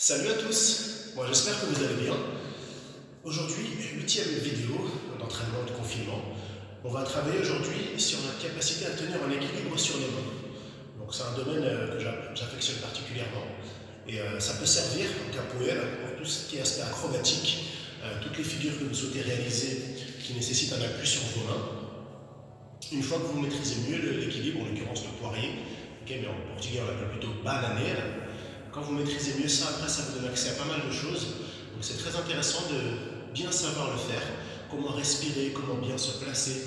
Salut à tous, moi j'espère que vous allez bien. Aujourd'hui, 8e vidéo d'entraînement de confinement. On va travailler aujourd'hui sur notre capacité à tenir un équilibre sur les mains. Donc c'est un domaine que j'affectionne particulièrement et ça peut servir en capoeira pour tout ce qui est aspect acrobatique, toutes les figures que vous souhaitez réaliser qui nécessitent un appui sur vos mains. Une fois que vous maîtrisez mieux l'équilibre, en l'occurrence le poirier, mais en portugais on l'appelle plutôt bananeira. Quand vous maîtrisez mieux ça, après ça vous donne accès à pas mal de choses. Donc c'est très intéressant de bien savoir le faire, comment respirer, comment bien se placer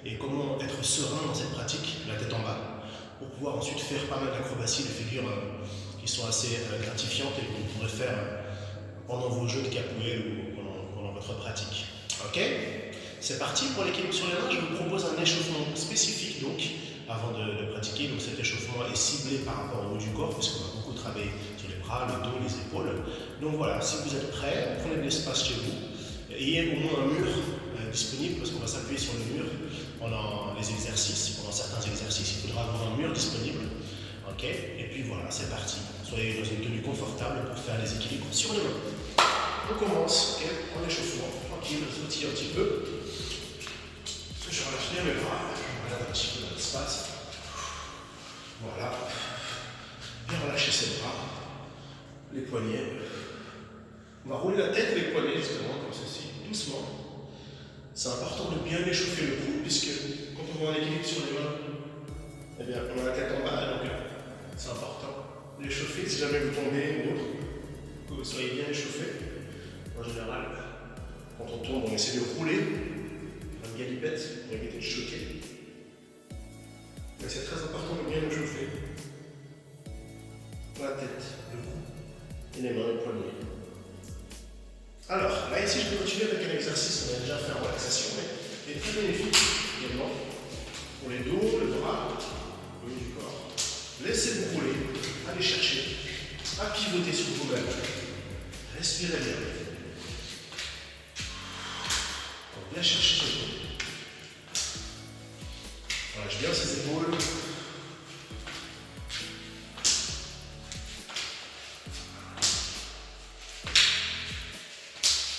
et comment être serein dans cette pratique, la tête en bas, pour pouvoir ensuite faire pas mal d'acrobaties, de figures qui sont assez gratifiantes et que vous pourrez faire pendant vos jeux de capoeira ou pendant votre pratique. Ok? C'est parti pour l'équilibre sur les mains. Je vous propose un échauffement spécifique donc avant de pratiquer. Donc cet échauffement est ciblé par rapport au haut du corps puisqu'on va beaucoup travailler sur les bras, le dos, les épaules. Donc voilà, si vous êtes prêts, prenez de l'espace chez vous. Ayez au moins un mur disponible parce qu'on va s'appuyer sur le mur pendant les exercices. Pendant certains exercices, il faudra avoir un mur disponible. Ok? Et puis voilà, c'est parti. Soyez dans une tenue confortable pour faire les équilibres sur les mains. On commence, ok? En échauffement, tranquille, on sautille un petit peu. Je relâche bien mes bras, je regarde un petit peu dans l'espace. Voilà. Bien relâcher ses bras, les poignets. On va rouler la tête et les poignets justement, comme ceci, doucement. C'est important de bien échauffer le cou, puisque quand on voit un équilibre sur les mains, eh bien, on a la tête en bas, donc c'est important d'échauffer si jamais vous tombez ou autre, que vous soyez bien échauffé. En général, quand on tombe, on essaie de rouler, une galipette, pour éviter de choquer. Mais c'est très important de bien échauffer la tête, le cou, et les mains, les poignets. Alors, là ici, je peux continuer avec un exercice qu'on a déjà fait en relaxation, mais il est très bénéfique également pour les dos, le bras, le haut du corps. Laissez-vous rouler, allez chercher à pivoter sur vous-même. Respirez bien. Donc, bien chercher les épaules. Relâche bien ses épaules.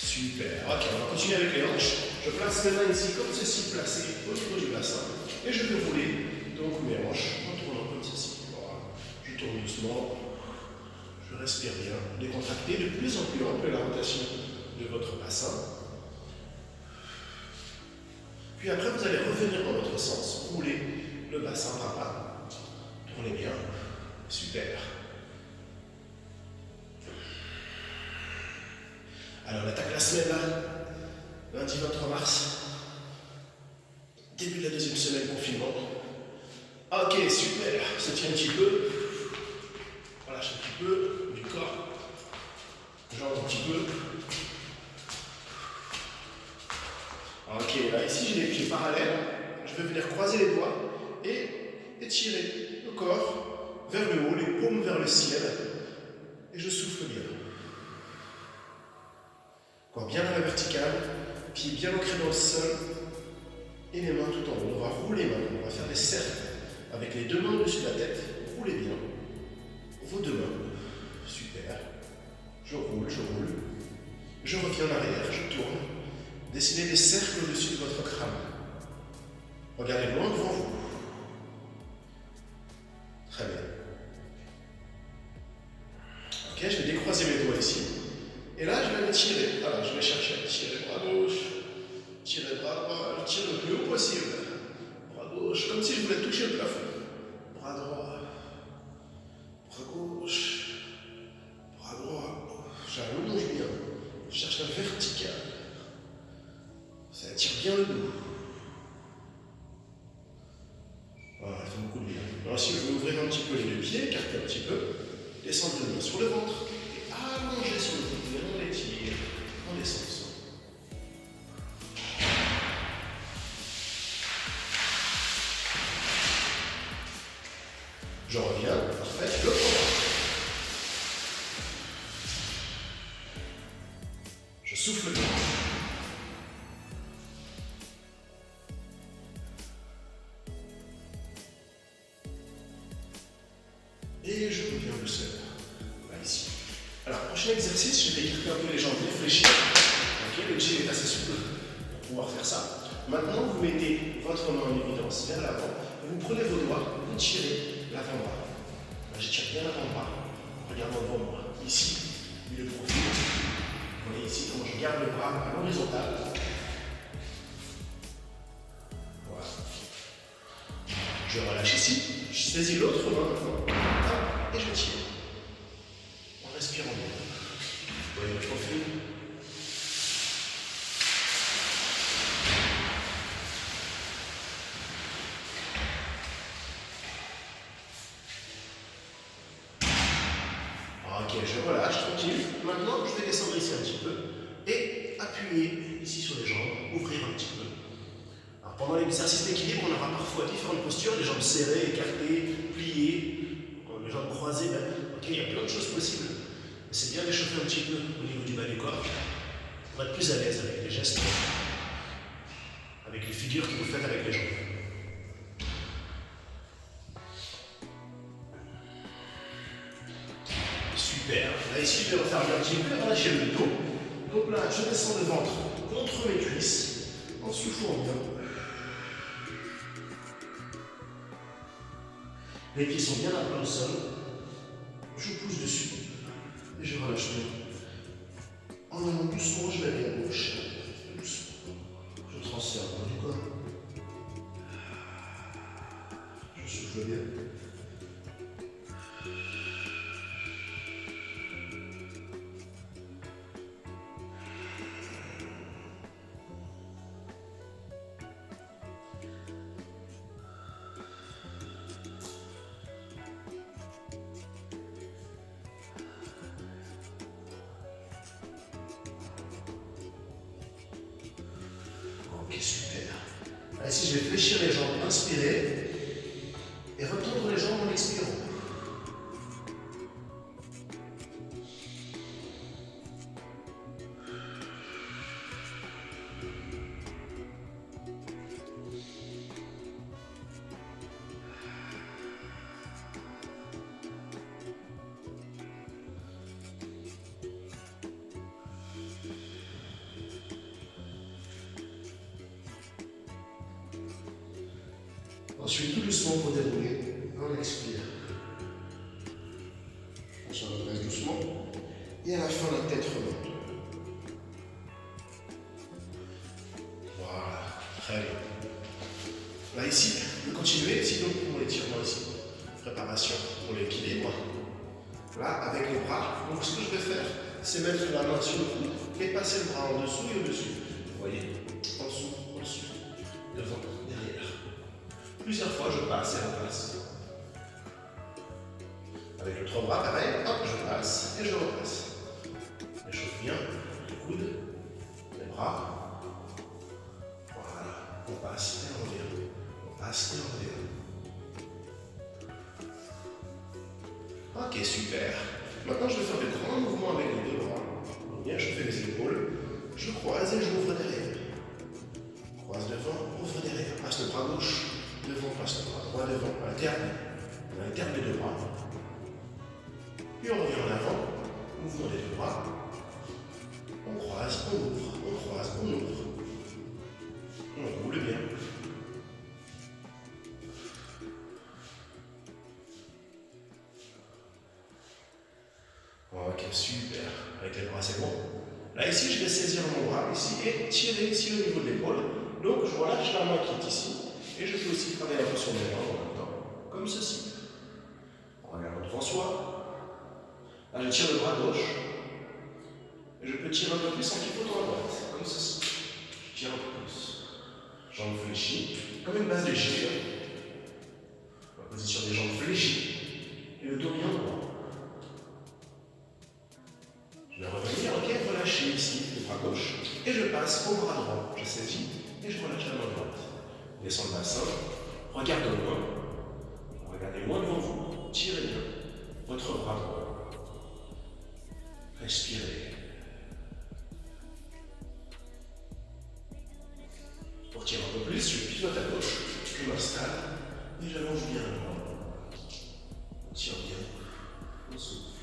Super. Ok, on va continuer avec les hanches. Je place mes mains ici comme ceci, placées au niveau du bassin. Et je vais rouler donc mes hanches en tournant comme ceci. Voilà. Je tourne doucement. Je respire bien. Décontractez de plus en plus ample la rotation de votre bassin. Puis après, vous allez revenir dans l'autre sens. Roulez le bassin par là. Tournez bien. Super. Alors, on attaque la semaine là, lundi 23 mars, début de la deuxième semaine confinement. Ok, super, ça tient un petit peu, relâche un petit peu du corps, jambes un petit peu. Ok, là ici j'ai les pieds parallèles, je vais venir croiser les doigts et étirer le corps vers le haut, les paumes vers le ciel, et je souffle bien. Corps bien dans la verticale, pieds bien ancrés dans le sol et les mains tout en haut. On va rouler maintenant, on va faire des cercles avec les deux mains au-dessus de la tête. Roulez bien. Vos deux mains. Super. Je roule, je roule. Je reviens en arrière, je tourne. Dessinez des cercles au-dessus de votre crâne. Regardez loin devant vous. Très bien. Ok, je vais décroiser mes doigts ici. Et là, je vais me tirer. Voilà, je vais chercher à tirer bras gauche, tirer bras droit, je tire le plus haut possible. Bras gauche, comme si je voulais toucher le plafond. Bras droit, bras gauche, bras droit. J'allonge bien. Je cherche la verticale. Ça attire bien le dos. Voilà, ça fait beaucoup de bien. Alors ici, je vais ouvrir un petit peu les deux pieds, écarter un petit peu, descendre le main sur le ventre et allonger sur le dos. On l'étire, on descend. Je reviens, parfait, je prends. Je souffle bien. Et je reviens doucement. Voilà ici. Alors, prochain exercice, je vais écarter un peu les jambes, bien fléchir. Ok, le gym est assez souple pour pouvoir faire ça. Maintenant, vous mettez votre main en évidence vers l'avant, vous prenez vos doigts, vous tirez l'avant-bras. J'étire bien l'avant-bras, regardant devant moi. Ici, le profil. Vous voyez ici comment je garde le bras à l'horizontale. Voilà. Je relâche ici, je saisis l'autre main maintenant, et je tire. En respirant bien. Vous voyez le profil. Ok, je relâche, tranquille. Maintenant, je vais descendre ici un petit peu et appuyer ici sur les jambes, ouvrir un petit peu. Alors, pendant l'exercice d'équilibre, on aura parfois différentes postures, les jambes serrées, écartées, pliées, les jambes croisées même. Ok, il y a plein de choses possibles. C'est bien d'échauffer un petit peu au niveau du bas du corps pour être plus à l'aise avec les gestes, avec les figures que vous faites avec les jambes. Super. Là, ici, je vais refaire un petit peu, relâcher le dos. Donc là, je descends le ventre contre mes cuisses, en soufflant bien. Les pieds sont bien à plat au sol. Je pousse dessus et je relâche bien. En allant doucement, je vais aller à gauche. Doucement. Je transfère le bas du corps. Je souffle bien. Ok, super. Là, ici, je vais fléchir les jambes, inspirer et retendre les jambes en expirant. Ensuite, tout doucement pour dérouler, on expire. On se redresse doucement. Et à la fin, la tête remonte. Voilà, très bien. Là, ici, vous continuez, ici, donc pour l'étirement ici. Préparation pour l'équilibre. Là, avec les bras. Donc, ce que je vais faire, c'est mettre la main sur le cou et passer le bras en dessous et au-dessus. Vous voyez, en dessous, au-dessus, devant, derrière. Plusieurs fois, je passe et repasse. Avec l'autre bras, pareil, hop, je passe et je repasse. J'échauffe bien les coudes, les bras. Voilà, on passe et on revient. On passe et on revient. Ok, super. Maintenant, je vais faire des grands mouvements avec les deux bras. Bien, je fais les épaules, je croise et j'ouvre derrière. Croise devant, ouvre derrière. Passe le bras gauche. Devant, passe le bras droit devant, alterne. On alterne les deux bras. Puis on revient en avant, mouvement des deux bras. On croise, on ouvre, on croise, on ouvre. On roule bien. Ok, super. Avec les bras, c'est bon. Là, ici, je vais saisir mon bras ici et tirer ici au niveau de l'épaule. Donc, je relâche la main qui est ici. Et je peux aussi travailler un peu sur mes mains en même temps, comme ceci. En regardant devant soi. Là, je tire le bras gauche. Et je peux tirer un peu plus en pivotant à droite, comme ceci. Je tire un peu plus. Jambes fléchies, comme une base de gire. La position des jambes fléchies. Et le dos bien droit. Je vais revenir, ok, relâcher ici, le bras gauche. Et je passe au bras droit. Je saisis et je relâche la main droite. Descends le bassin, regardez loin devant vous, tirez bien votre bras droit. Respirez. Pour tirer un peu plus, je pivote à gauche, je m'installe et j'allonge bien le bras. On tire bien, on souffle.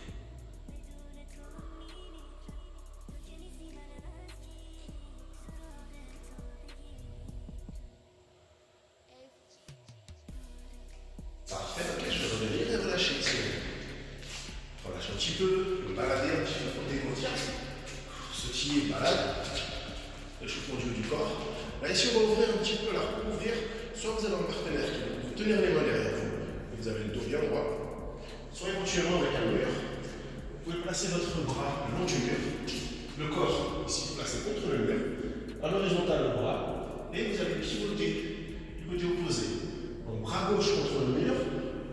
me balader un petit peu pour dégonfler, sautiller, balade, l'échauffement du haut du corps. Là, ici, on va ouvrir un petit peu là, pour ouvrir, soit vous avez un partenaire qui va vous tenir les mains derrière vous, et vous avez le dos bien droit, soit éventuellement avec un mur. Vous pouvez placer votre bras le long du mur, le corps ici placé contre le mur, à l'horizontale le bras, et vous allez pivoter du côté opposé. Donc bras gauche contre le mur,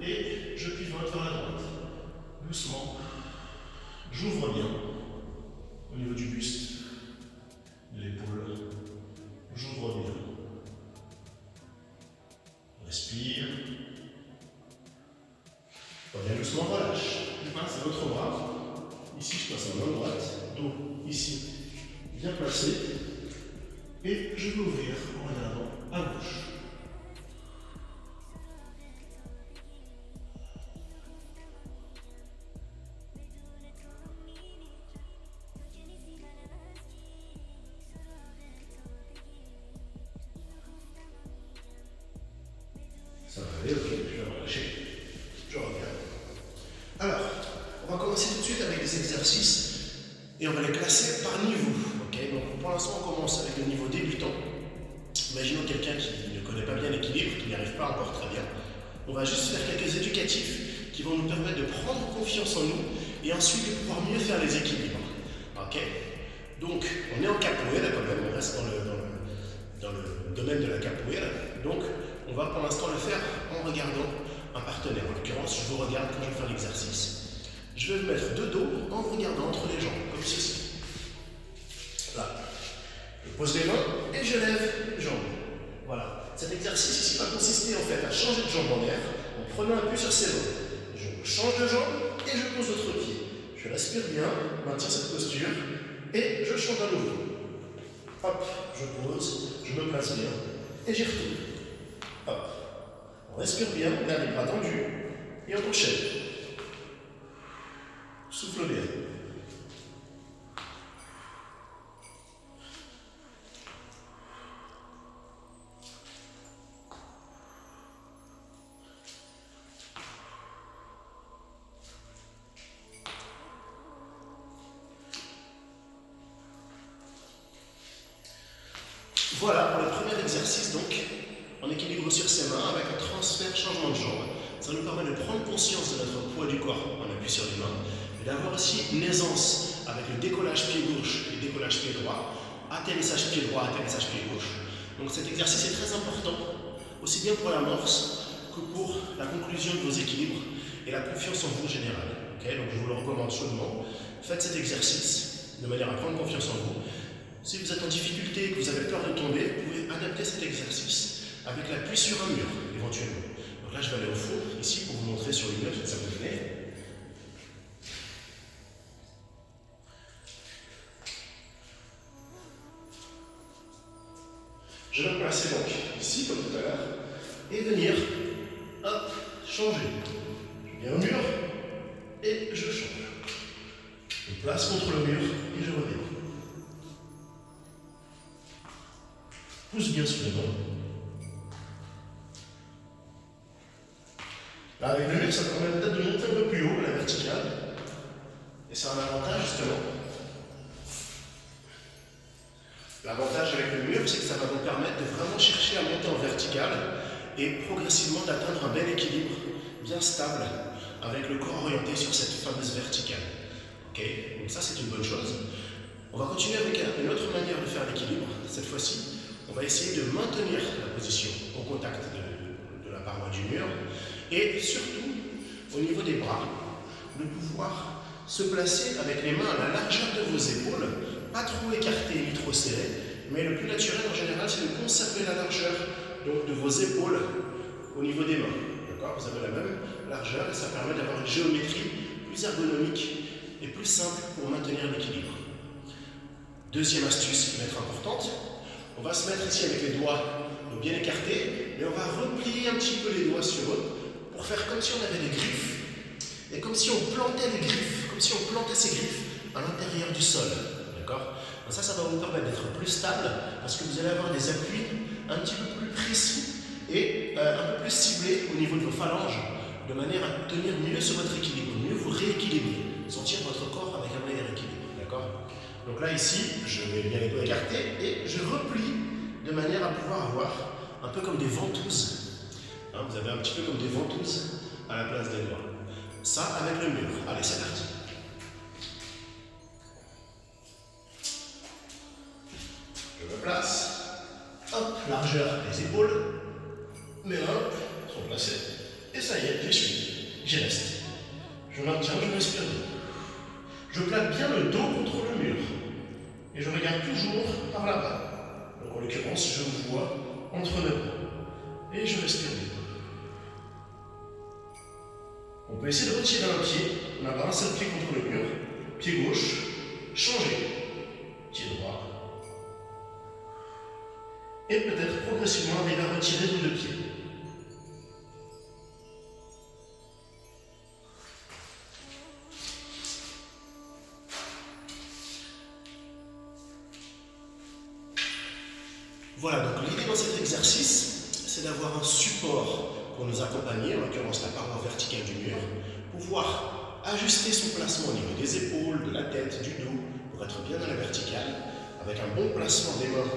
et je pivote vers la droite. Doucement, j'ouvre bien au niveau du buste, de l'épaule, j'ouvre bien. Respire. Reviens doucement, relâche. Je passe à l'autre bras. Ici, je passe à main droite. Dos, ici, bien placé. Et je vais ouvrir en regardant à gauche. Ça va aller, ok, je vais relâcher. Je reviens. Alors, on va commencer tout de suite avec des exercices et on va les classer par niveau. Okay, donc pour l'instant, on commence avec le niveau débutant. Imaginons quelqu'un qui ne connaît pas bien l'équilibre, qui n'y arrive pas encore très bien. On va juste faire quelques éducatifs qui vont nous permettre de prendre confiance en nous et ensuite de pouvoir mieux faire les équilibres. Okay, donc, on est en capoeira quand même, on reste dans le domaine de la capoeira. Donc, on va pour l'instant le faire en regardant un partenaire. En l'occurrence, je vous regarde quand je vais faire l'exercice. Je vais me mettre de dos en regardant entre les jambes, comme ceci. Là. Je pose les mains et je lève les jambes. Voilà. Cet exercice ici va consister en fait à changer de jambe en l'air en prenant appui sur ses mains. Je change de jambe et je pose l'autre pied. Je respire bien, maintiens cette posture et je change à nouveau. Hop, je pose, je me place bien et j'y retourne. Hop. On respire bien, on a les bras tendus et on enchaîne. Souffle bien. Voilà pour le premier exercice donc, en équilibre sur ses mains avec un transfert changement de jambe. Ça nous permet de prendre conscience de notre poids du corps en appui sur les mains et d'avoir aussi une aisance avec le décollage pied gauche et le décollage pied droit, atterrissage pied droit, atterrissage pied gauche. Donc cet exercice est très important, aussi bien pour l'amorce que pour la conclusion de vos équilibres et la confiance en vous en général. Okay, donc je vous le recommande chaudement. Faites cet exercice de manière à prendre confiance en vous. Si vous êtes en difficulté et que vous avez peur de tomber, vous pouvez adapter cet exercice avec l'appui sur un mur, éventuellement. Donc là, je vais aller au fond, ici, pour vous montrer sur l'image, ça va donner. Je vais me placer donc ici, comme tout à l'heure, et venir, hop, changer. Je viens au mur, et je change. Je me place contre le mur, et je reviens. Pousse bien sur les mains. Là, avec le mur, ça permet peut-être de monter un peu plus haut, la verticale. Et c'est un avantage, justement. L'avantage avec le mur, c'est que ça va vous permettre de vraiment chercher à monter en verticale et progressivement d'atteindre un bel équilibre, bien stable, avec le corps orienté sur cette fameuse verticale. Okay, donc ça, c'est une bonne chose. On va continuer avec une autre manière de faire l'équilibre. Cette fois-ci, on va essayer de maintenir la position au contact de la paroi du mur et surtout, au niveau des bras, de pouvoir se placer avec les mains à la largeur de vos épaules, pas trop écartées ni trop serrées, mais le plus naturel en général, c'est de conserver la largeur donc, de vos épaules au niveau des mains. D'accord ? Vous avez la même largeur et ça permet d'avoir une géométrie plus ergonomique et plus simple pour maintenir l'équilibre. Deuxième astuce qui va être importante, on va se mettre ici avec les doigts bien écartés, mais on va replier un petit peu les doigts sur eux pour faire comme si on avait des griffes et comme si on plantait les griffes, comme si on plantait ces griffes à l'intérieur du sol. D'accord ? Ça va vous permettre d'être plus stable parce que vous allez avoir des appuis un petit peu plus précis et un peu plus ciblés au niveau de vos phalanges de manière à tenir mieux sur votre équilibre, mieux vous rééquilibrer. sentir votre corps avec un meilleur équilibre. D'accord? Donc là, ici, je mets bien les doigts écartés et je replie de manière à pouvoir avoir un peu comme des ventouses. Hein, vous avez un petit peu comme des ventouses à la place des doigts. Ça avec le mur. Allez, c'est parti. Je me place. Hop, largeur des épaules. Mes mains sont placées. Et ça y est, j'y suis. J'y reste. Je maintiens, je respire bien. Je plaque bien le dos contre le mur. Et je regarde toujours par là-bas. Donc en l'occurrence, je vous vois entre mes bras. Et je respire bien. On peut essayer de retirer un pied. On a un seul pied contre le mur. Pied gauche. Changer. Pied droit. Et peut-être progressivement arriver à retirer nos deux pieds. Voilà, donc l'idée dans cet exercice, c'est d'avoir un support pour nous accompagner, en l'occurrence la paroi verticale du mur, pouvoir ajuster son placement au niveau des épaules, de la tête, du dos, pour être bien dans la verticale, avec un bon placement des mains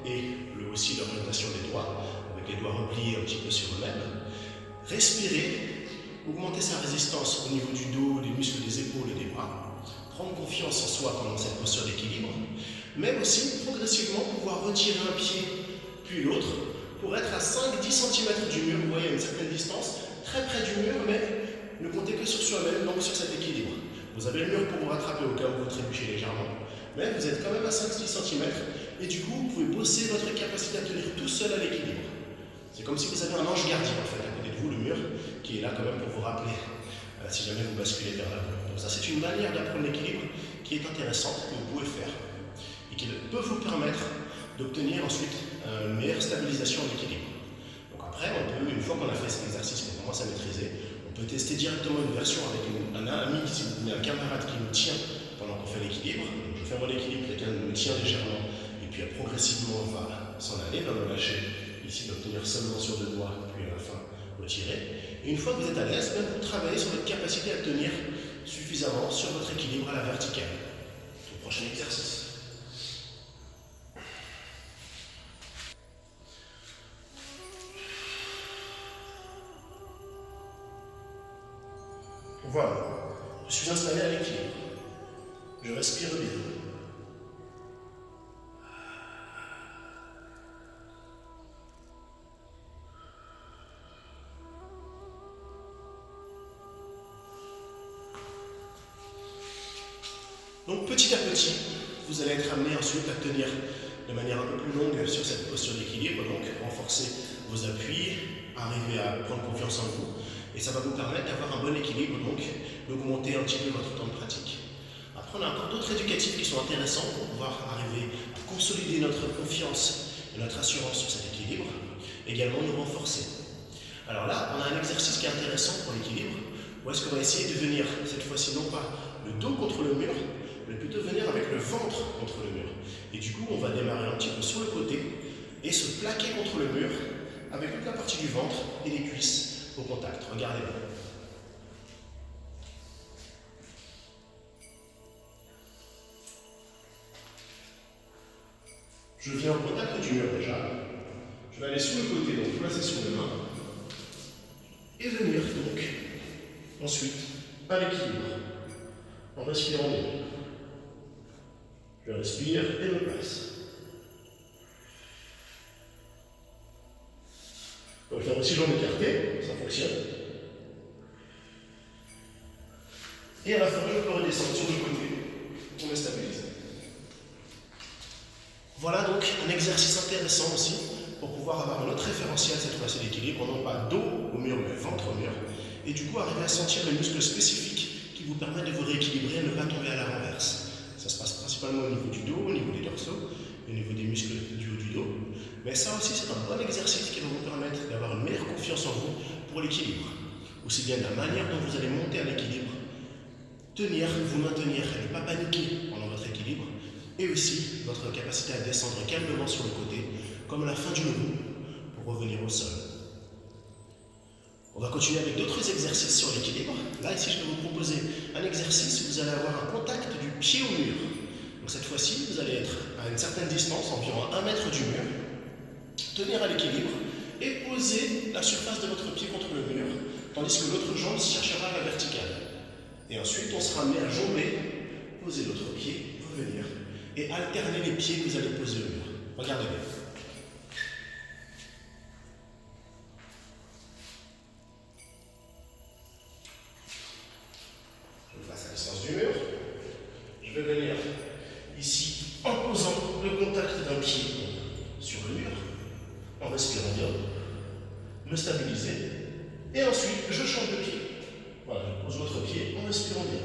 et aussi l'orientation des doigts, avec les doigts repliés un petit peu sur eux-mêmes. Respirer, augmenter sa résistance au niveau du dos, des muscles des épaules et des bras, prendre confiance en soi pendant cette posture d'équilibre, mais aussi progressivement pouvoir retirer un pied puis l'autre pour être à 5-10 cm du mur, vous voyez à une certaine distance, très près du mur, mais ne comptez que sur soi-même, donc sur cet équilibre. Vous avez le mur pour vous rattraper au cas où vous trébuchez légèrement, mais vous êtes quand même à 5-10 cm et du coup vous pouvez bosser votre capacité à tenir tout seul à l'équilibre. C'est comme si vous avez un ange gardien en fait à côté de vous, le mur, qui est là quand même pour vous rappeler si jamais vous basculez vers la mur. Donc ça c'est une manière d'apprendre l'équilibre qui est intéressante, que vous pouvez faire et qui peut vous permettre d'obtenir ensuite une meilleure stabilisation de l'équilibre. Donc après, on peut, une fois qu'on a fait cet exercice, qu'on commence à maîtriser, on peut tester directement une version avec un ami, si vous voulez, un camarade qui nous tient pendant qu'on fait l'équilibre. Je fais moi l'équilibre, quelqu'un me tient légèrement, et puis progressivement on va s'en aller, va me lâcher, ici d'obtenir seulement sur deux doigts, puis à la fin retirer. Et une fois que vous êtes à l'aise, vous travaillez sur votre capacité à tenir suffisamment sur votre équilibre à la verticale. Au prochain exercice. Voilà, je suis installé à l'équilibre. Je respire bien. Donc petit à petit, vous allez être amené ensuite à tenir de manière un peu plus longue sur cette posture d'équilibre, donc renforcer vos appuis, arriver à prendre confiance en vous. Et ça va vous permettre d'avoir un bon équilibre, donc d'augmenter un petit peu votre temps de pratique. Après, on a encore d'autres éducatifs qui sont intéressants pour pouvoir arriver à consolider notre confiance et notre assurance sur cet équilibre, également nous renforcer. Alors là, on a un exercice qui est intéressant pour l'équilibre, où est-ce qu'on va essayer de venir, cette fois-ci non pas le dos contre le mur, mais plutôt venir avec le ventre contre le mur. Et du coup, on va démarrer un petit peu sur le côté et se plaquer contre le mur avec toute la partie du ventre et des cuisses au contact. Regardez bien. Je viens au contact du mur déjà. Je vais aller sur le côté, donc placer sur les mains. Et venir donc ensuite à l'équilibre. En respirant bien. Je respire et me place. On peut le faire aussi jambes écartées, ça fonctionne. Et à la fin, je peux redescendre sur le côté pour me stabiliser. Voilà donc un exercice intéressant aussi pour pouvoir avoir un autre référentiel cette fois-ci d'équilibre, non pas dos au mur mais ventre au mur, et du coup arriver à sentir les muscles spécifiques qui vous permettent de vous rééquilibrer et ne pas tomber à la renverse. Ça se passe principalement au niveau du dos, au niveau des dorsaux, au niveau des muscles du haut du dos. Mais ça aussi, c'est un bon exercice qui va vous permettre d'avoir une meilleure confiance en vous pour l'équilibre. Aussi bien de la manière dont vous allez monter à l'équilibre, tenir, vous maintenir et ne pas paniquer pendant votre équilibre, et aussi votre capacité à descendre calmement sur le côté, comme à la fin du mouvement, pour revenir au sol. On va continuer avec d'autres exercices sur l'équilibre. Là, ici, je vais vous proposer un exercice où vous allez avoir un contact du pied au mur. Donc cette fois-ci, vous allez être à une certaine distance, environ 1 mètre du mur, tenir à l'équilibre et poser la surface de votre pied contre le mur, tandis que l'autre jambe cherchera à la verticale. Et ensuite, on sera amené à jongler, poser l'autre pied, revenir, et alterner les pieds que vous allez poser au mur. Regardez bien. Je passe à distance du mur. Je vais venir ici en posant le contact d'un pied sur le mur, en respirant bien, me stabiliser, et ensuite je change de pied. Voilà, je pose l'autre pied en respirant bien.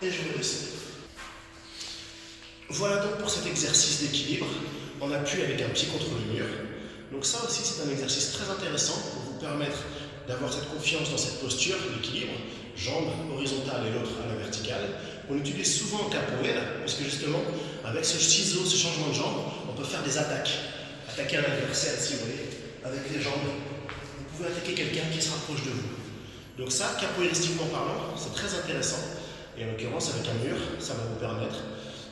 Et je vais descendre. Voilà donc pour cet exercice d'équilibre en appui avec un pied contre le mur. Donc ça aussi c'est un exercice très intéressant pour vous permettre d'avoir cette confiance dans cette posture, l'équilibre, jambes horizontales et l'autre à la verticale. On utilise souvent en capoeira, parce que justement, avec ce ciseau, ce changement de jambe, on peut faire des attaques. Attaquer un adversaire, si vous voulez, avec les jambes. Vous pouvez attaquer quelqu'un qui se rapproche de vous. Donc ça, capoeiristiquement parlant, c'est très intéressant. Et en l'occurrence, avec un mur, ça va vous permettre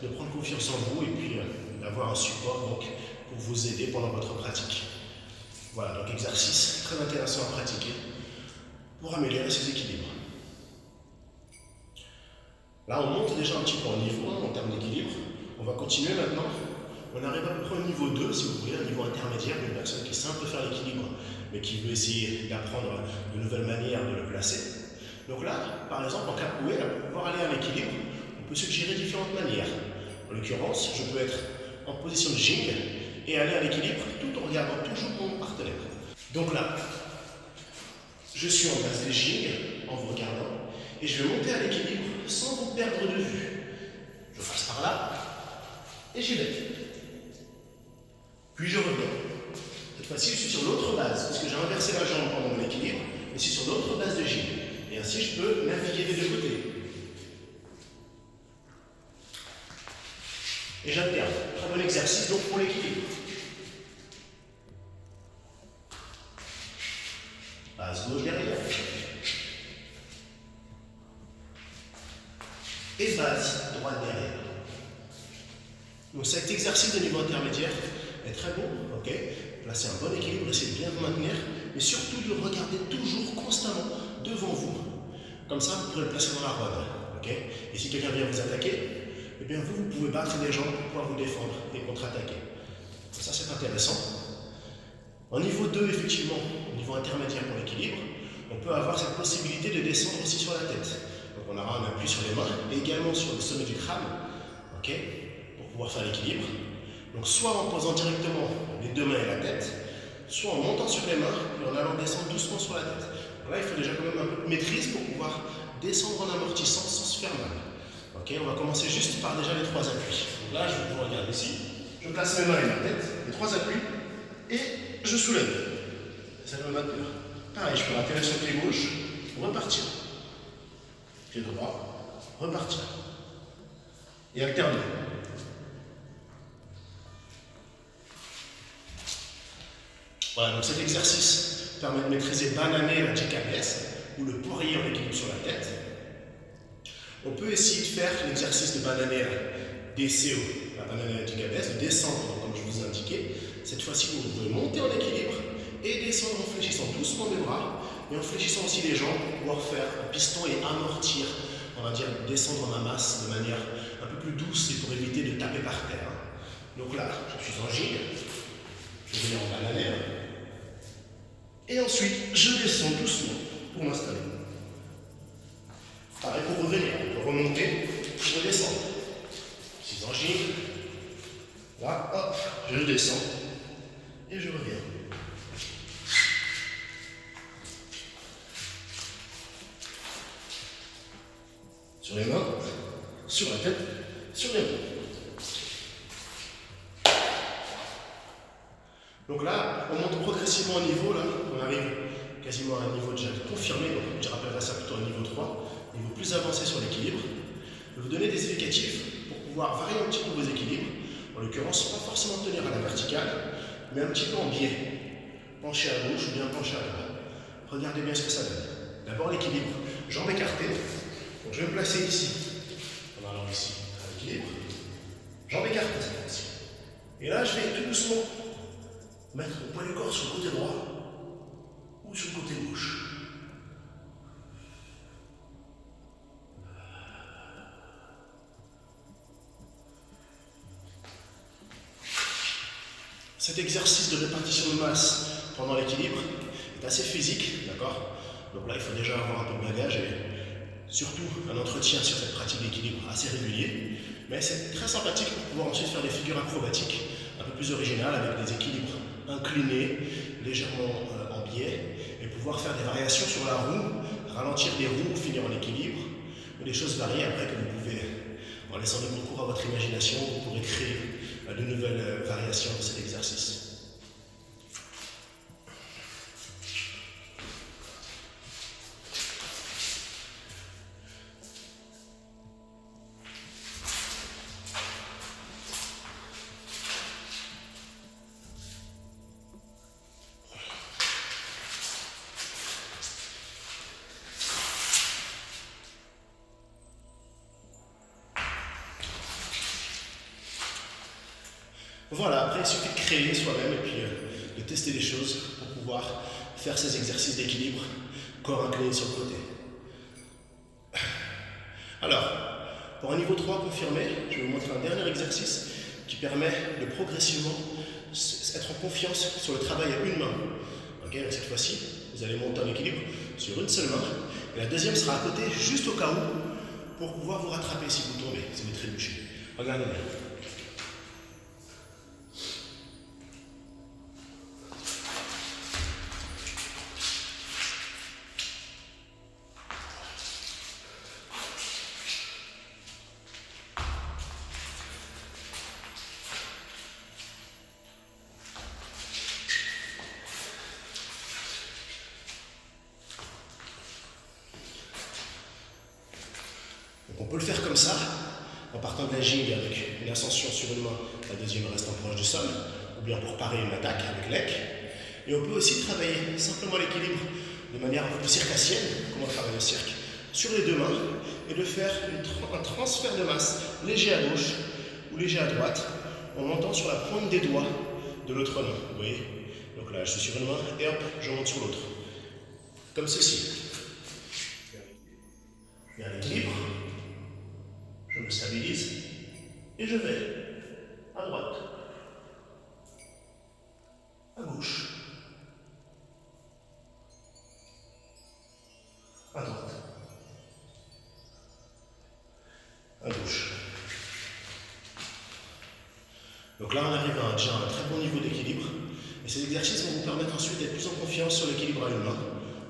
de prendre confiance en vous et puis d'avoir un support donc, pour vous aider pendant votre pratique. Voilà, donc exercice très intéressant à pratiquer pour améliorer ses équilibres. Là, on monte déjà un petit peu en niveau en termes d'équilibre. On va continuer maintenant. On arrive à peu près au niveau 2, si vous voulez, un niveau intermédiaire, une personne qui sait un peu faire l'équilibre, mais qui veut essayer d'apprendre de nouvelles manières de le placer. Donc là, par exemple, en capoeira, pour pouvoir aller à l'équilibre, on peut suggérer différentes manières. En l'occurrence, je peux être en position de jing et aller à l'équilibre tout en regardant toujours mon partenaire. Donc là, je suis en base de jing en vous regardant et je vais monter à l'équilibre sans vous perdre de vue. Je passe par là et j'y vais. Puis je reviens. Cette fois-ci, je suis sur l'autre base parce que j'ai inversé la jambe pendant mon équilibre, mais je suis sur l'autre base de jing. Et ainsi, je peux naviguer des deux côtés. Et j'alterne. Très bon exercice donc pour l'équilibre. Base gauche derrière. Et base droite derrière. Donc cet exercice de niveau intermédiaire est très bon. Ok. Placez un bon équilibre, essayez de bien vous maintenir, mais surtout de regarder toujours constamment devant vous. Comme ça, vous pourrez le placer dans la robe. Okay. Et si quelqu'un vient vous attaquer, eh bien vous pouvez battre les jambes pour pouvoir vous défendre et contre-attaquer. Ça, c'est intéressant. En niveau 2, effectivement, au niveau intermédiaire pour l'équilibre, on peut avoir cette possibilité de descendre aussi sur la tête. Donc on aura un appui sur les mains et également sur le sommet du crâne, okay, pour pouvoir faire l'équilibre. Donc soit en posant directement les deux mains et la tête, soit en montant sur les mains et en allant descendre doucement sur la tête. Donc là, il faut déjà quand même un peu de maîtrise pour pouvoir descendre en amortissant sans se faire mal. Okay, on va commencer juste par déjà les 3 appuis. Donc là, je vais vous regarder ici. Je place mes mains et ma tête, les 3 appuis, et je soulève. Ça va me maintenir. Pareil, je peux atterrir sur le pied gauche, repartir. Pied droit, repartir. Et alterner. Voilà, donc cet exercice permet de maîtriser bananer la jicabès, ou le poirier en équilibre sur la tête. On peut essayer de faire l'exercice de bananer DCO, la bananer la jicabès, de descendre, comme je vous ai indiqué. Cette fois-ci, vous pouvez monter en équilibre et descendre en fléchissant doucement les bras et en fléchissant aussi les jambes pour pouvoir faire un piston et amortir, on va dire descendre en masse de manière un peu plus douce et pour éviter de taper par terre. Donc là, je suis en jig, je vais en bananer. Et ensuite, je descends doucement pour m'installer. Pareil pour revenir, on peut remonter, je redescends. Je suis en jig. Là, hop, je descends et je reviens. Sur les mains, sur la tête, sur les mains. Donc là, on monte progressivement au niveau, là, on arrive quasiment à un niveau déjà confirmé, donc je rappellerai ça plutôt un niveau 3, niveau plus avancé sur l'équilibre. Je vais vous donner des éducatifs pour pouvoir varier un petit peu vos équilibres. En l'occurrence, pas forcément tenir à la verticale, mais un petit peu en biais. Penché à gauche ou bien penché à droite. Regardez bien ce que ça donne. D'abord l'équilibre, jambes écartées. Donc je vais me placer ici, en allant ici à l'équilibre. Jambes écartées cette fois-ci. Et là, je vais tout doucement mettre mon poids du corps sur le côté droit ou sur le côté gauche. Cet exercice de répartition de masse pendant l'équilibre est assez physique, d'accord? Donc là, il faut déjà avoir un peu de bagage et surtout un entretien sur cette pratique d'équilibre assez régulier. Mais c'est très sympathique pour pouvoir ensuite faire des figures acrobatiques un peu plus originales avec des équilibres inclinés, légèrement en biais, et pouvoir faire des variations sur la roue, ralentir des roues, finir en équilibre, ou des choses variées après que vous pouvez, en laissant libre cours à votre imagination, vous pourrez créer de nouvelles variations de cet exercice. Voilà, après il suffit de créer soi-même et puis de tester des choses pour pouvoir faire ces exercices d'équilibre, corps incliné sur le côté. Alors, pour un niveau 3 confirmé, je vais vous montrer un dernier exercice qui permet de progressivement être en confiance sur le travail à une main. Ok, donc cette fois-ci, vous allez monter en équilibre sur une seule main et la deuxième sera à côté juste au cas où pour pouvoir vous rattraper si vous tombez, si vous trébuchez. Regardez bien. Donc on peut le faire comme ça, en partant de la gigue avec une ascension sur une main, la deuxième restant proche du sol, ou bien pour parer une attaque avec l'ec. Et on peut aussi travailler simplement l'équilibre de manière un peu plus circassienne, comme on travaille au cirque, sur les deux mains, et de faire un transfert de masse léger à gauche ou léger à droite, en montant sur la pointe des doigts de l'autre main. Vous voyez? Donc là, je suis sur une main, et hop, je monte sur l'autre. Comme ceci. Bien l'équilibre. Je me stabilise et je vais à droite, à gauche, à droite, à gauche. Donc là, on arrive à déjà un très bon niveau d'équilibre et ces exercices vont vous permettre ensuite d'être plus en confiance sur l'équilibre à une main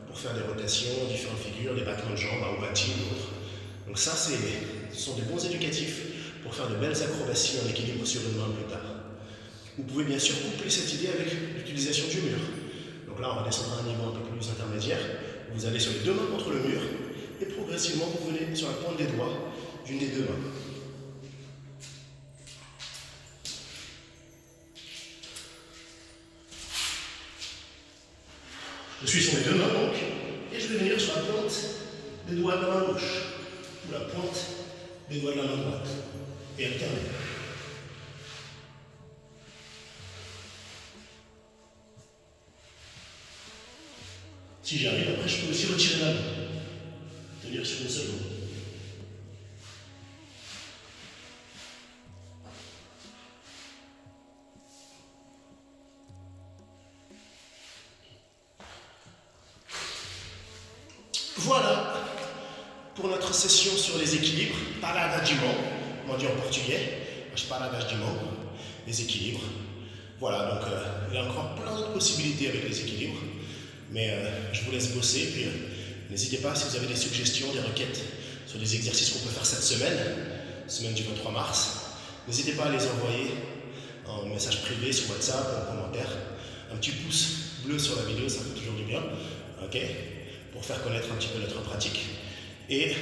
pour faire des rotations, différentes figures, des battements de jambes, un bâti ou autre. Donc ça, ce sont des bons éducatifs pour faire de belles acrobaties en équilibre sur une main plus tard. Vous pouvez bien sûr coupler cette idée avec l'utilisation du mur. Donc là, on va descendre à un niveau un peu plus intermédiaire. Vous allez sur les deux mains contre le mur et progressivement, vous venez sur la pointe des doigts d'une des deux mains. Je suis sur les deux mains donc, et je vais venir sur la pointe des doigts de la main gauche, ou la pointe des doigts de la main droite, et alterner. Si j'y arrive, après je peux aussi retirer la main, tenir sur une seule main. Voilà pour notre session sur les équilibres, paradas de mão, on dit en portugais, as paradas de mão, les équilibres. Voilà, donc il y a encore plein d'autres possibilités avec les équilibres, mais je vous laisse bosser, puis n'hésitez pas si vous avez des suggestions, des requêtes sur les exercices qu'on peut faire cette semaine du 23 mars, n'hésitez pas à les envoyer en message privé sur WhatsApp, en commentaire, un petit pouce bleu sur la vidéo, ça fait toujours du bien. ok, pour faire connaître un petit peu notre pratique. Et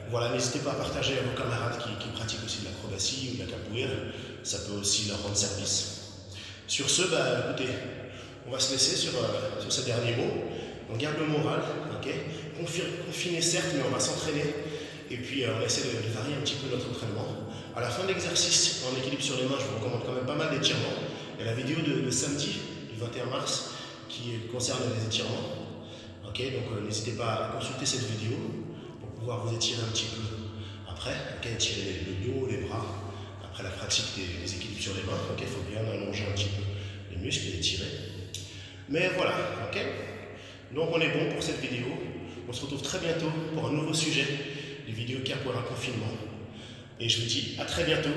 voilà, n'hésitez pas à partager à vos camarades qui pratiquent aussi de l'acrobatie ou de la capoeira, ça peut aussi leur rendre service. Sur ce, écoutez, on va se laisser sur ces derniers mots. On garde le moral, ok, confiné certes, mais on va s'entraîner. Et puis on va essayer de varier un petit peu notre entraînement. À la fin de l'exercice en équilibre sur les mains, je vous recommande quand même pas mal d'étirements. Il y a la vidéo de samedi, du 21 mars, qui concerne les étirements. Ok, donc n'hésitez pas à consulter cette vidéo pour pouvoir vous étirer un petit peu après. Ok, étirer le dos, les bras, après la pratique des équilibres sur les mains. Ok, il faut bien allonger un petit peu les muscles et étirer. Mais voilà, ok. Donc on est bon pour cette vidéo. On se retrouve très bientôt pour un nouveau sujet, les vidéos capoeira confinement. Et je vous dis à très bientôt.